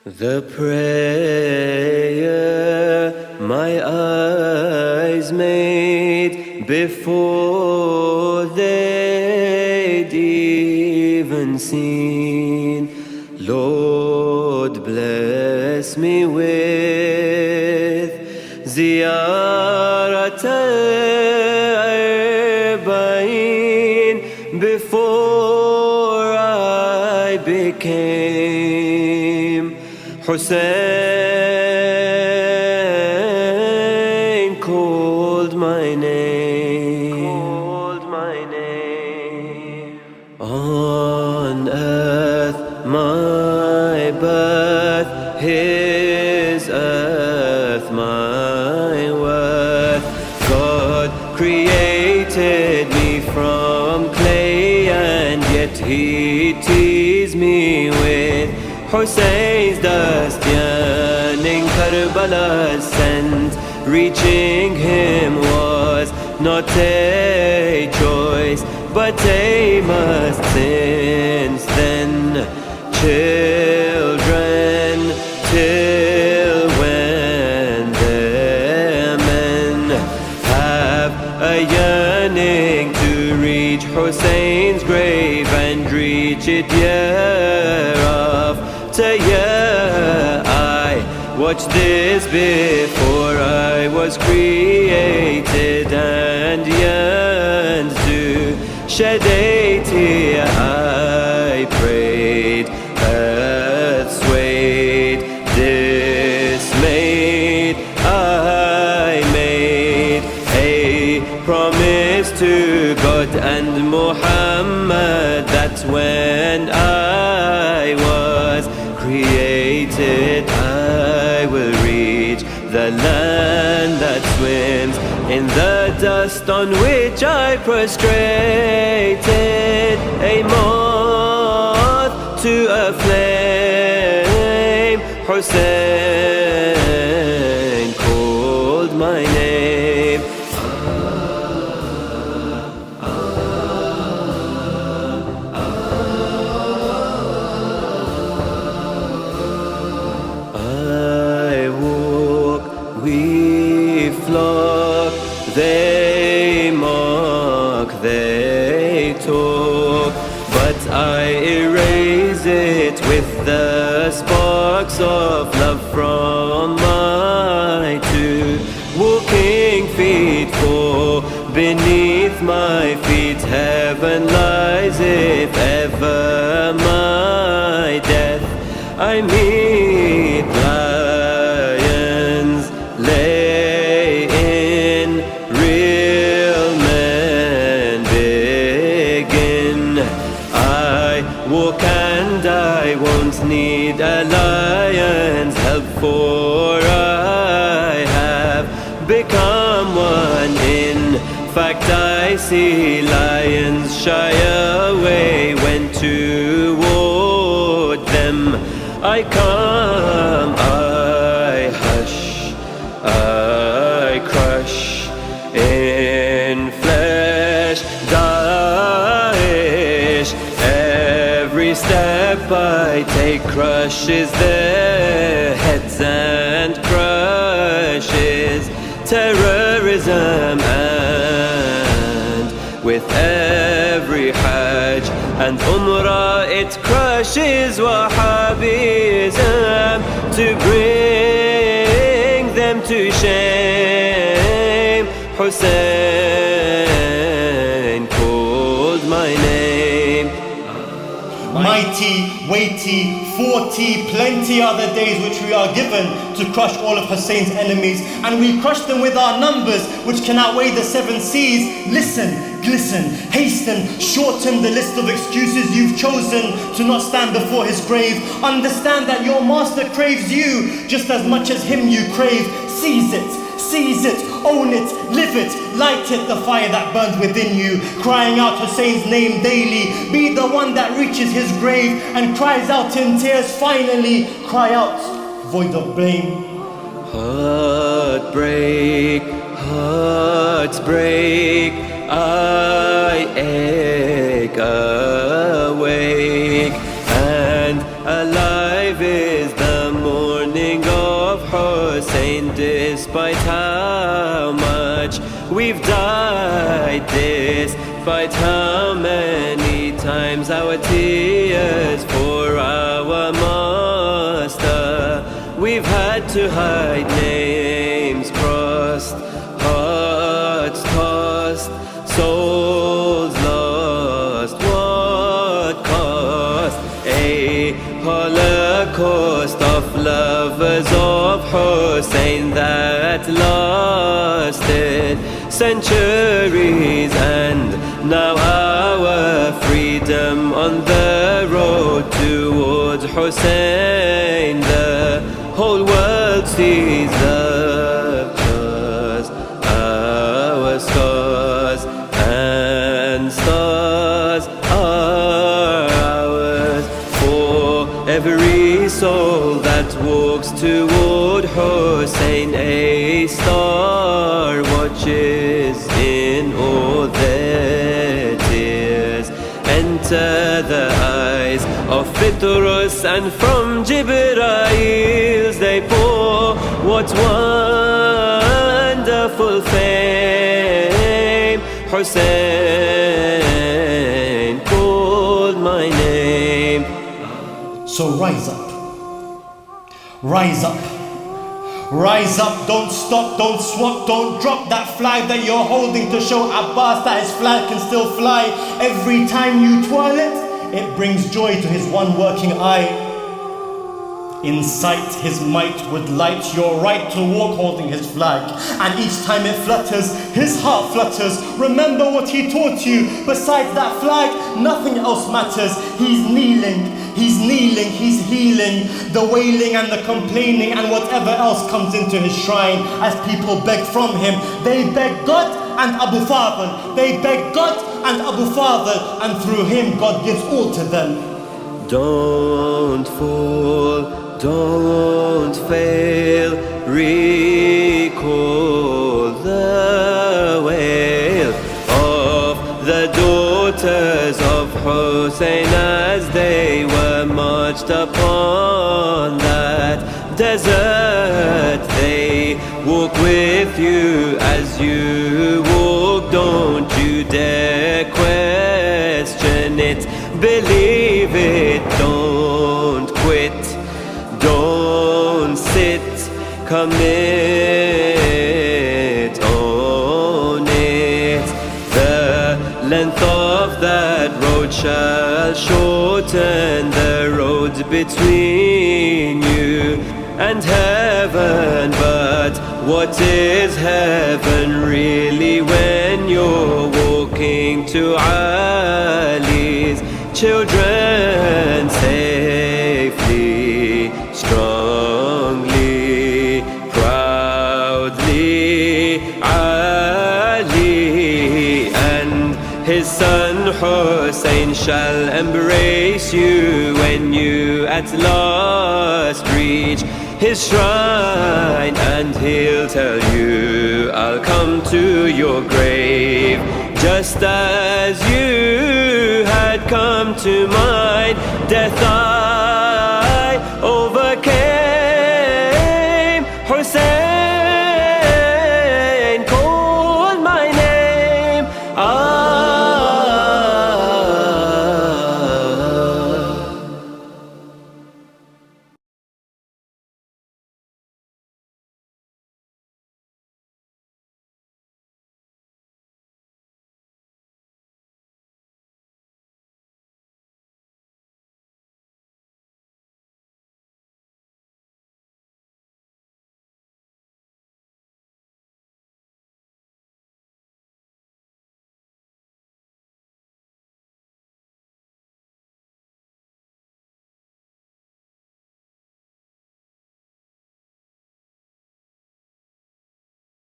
The prayer my eyes made before they'd even seen, Lord bless me with Ziyarat Al-Arbaeen before I became Hussain, called my name. On earth my birth, his earth my worth. God created me from clay, and yet he teased me with Hussein's dust, yearning Karbala's scent. Reaching him was not a choice, but a must. Since then, children, till when their men have a yearning to reach Hussein's grave and reach it year after year. I watched this before I was created and yearned to shed a tear. I prayed, earth swayed, dismayed. I made a promise to God and Mohammed that when I was created, I will reach the land that swims in the dust on which I prostrated, a moth to a flame. Hussain called my name. I walk, we flock, they mock, they talk, but I erase it with the sparks of love from my two walking feet. For beneath my feet heaven lies, if ever my death I meet lions lay in, real men begin. I walk and I won't need a lion's help, for I have become one. In fact, I see lions shy away when toward them I come. I hush, I crush in flesh, Daesh. Every step I take crushes their heads and crushes terrorism, and with every Hajj and Umrah it crushes Wahhabism to bring them to shame. Hussain called my name. Mighty, weighty, 40, plenty are the days which we are given to crush all of Hussein's enemies, and we crush them with our numbers which can outweigh the 7 seas. Listen, glisten, hasten, shorten the list of excuses you've chosen to not stand before his grave. Understand that your master craves you just as much as him you crave. Seize it, own it, live it, light it, the fire that burns within you, crying out Hussein's name daily. Be the one that reaches his grave and cries out in tears. Finally, cry out, void of blame. Heartbreak, hearts break, I ache awake, and alive is the despite how much we've died, despite how many times our tears for our master. We've had to hide, names crossed, hearts tossed, souls lost. What cost? A holocaust of lovers of Hussain that lasted centuries, and now our freedom on the road towards Hussain. The whole world sees love, just our scars and stars are ours. For every soul that walks toward Hussain, a star watches in all their tears. Enter the eyes of Peterborough, and from Jibrail's they pour what wonderful fame. Hussain called my name. So rise up, rise up, rise up, don't stop, don't swap, don't drop that flag that you're holding to show Abbas that his flag can still fly. Every time you twirl it, it brings joy to his one working eye. In sight, his might would light your right to walk holding his flag. And each time it flutters, his heart flutters. Remember what he taught you. Besides that flag, nothing else matters. He's kneeling, he's kneeling, he's healing the wailing and the complaining and whatever else comes into his shrine as people beg from him. They beg God and Abu Fadhil. They beg God and Abu Fadhil, and through him God gives all to them. Don't fall, don't fail, recall the wail of the daughters of Hussain as they were marched upon that desert. They walk with you as you walk, don't you dare question it, believe it, don't quit. Don't sit, commit, own it. The length of that road shall shorten the road between you and heaven. But what is heaven really when you're walking to Ali's children safely, strongly, proudly? Ali and his son Hussain shall embrace you when you at last reach his shrine, and he'll tell you, I'll come to your grave just as you had come to mine. Death